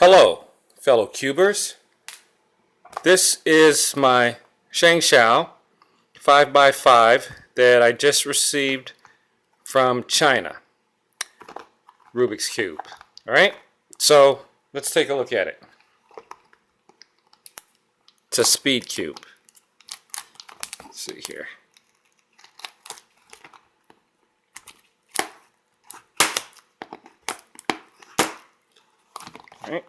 Hello, fellow cubers. This is my ShengShou 5x5 that I just received from China. Rubik's Cube. Alright, so let's take a look at it. It's a speed cube. Let's see here. Alright.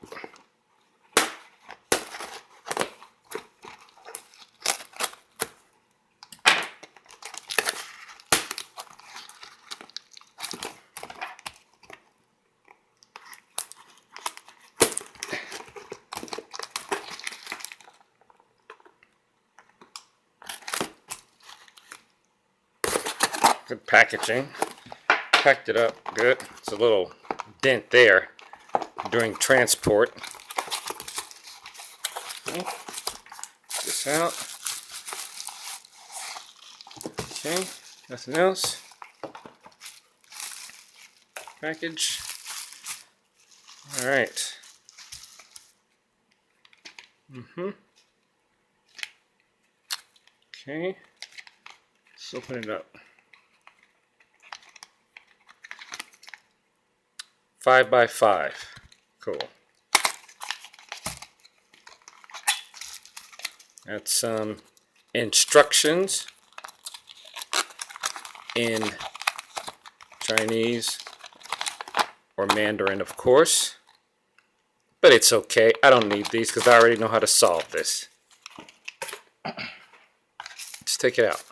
Good packaging. Packed it up good. It's a little dent there during transport. Okay. Get this out. Okay, nothing else. Package. Alright. Okay. Let's open it up. 5x5. Cool. That's some instructions in Chinese or Mandarin, of course. But it's okay. I don't need these because I already know how to solve this. Let's take it out.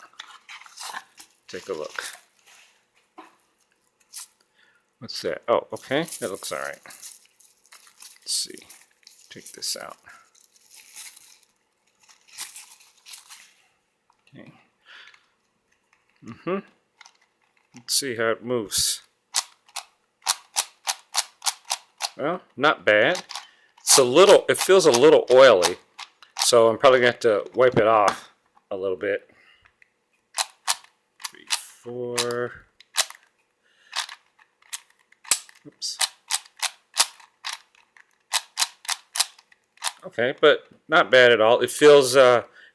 Take a look. What's that? Oh, okay. That looks alright. Let's see. Take this out. Okay. Let's see how it moves. Well, not bad. It feels a little oily, so I'm probably going to have to wipe it off a little bit. 3, 4. Oops. Okay, but not bad at all. It feels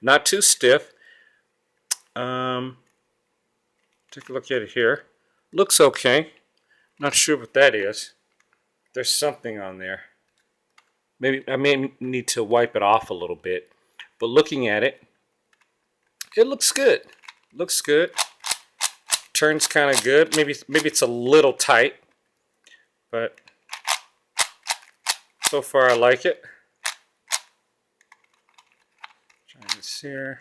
not too stiff. Take a look at it here. Looks okay. Not sure what that is. There's something on there. Maybe I may need to wipe it off a little bit. But looking at it, it looks good. Looks good. Turns kind of good. Maybe it's a little tight. But so far I like it. Try this here.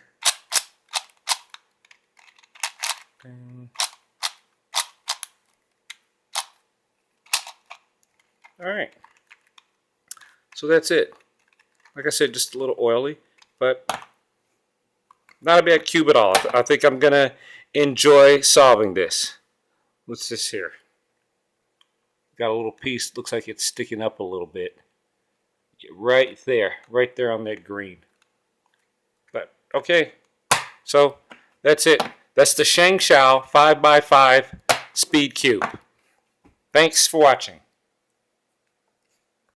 Alright. So that's it. Like I said, just a little oily, but not a bad cube at all. I think I'm going to enjoy solving this. What's this here? Got a little piece, looks like it's sticking up a little bit. Right there on that green. But, okay. So, that's it. That's the ShengShou 5x5 Speed Cube. Thanks for watching.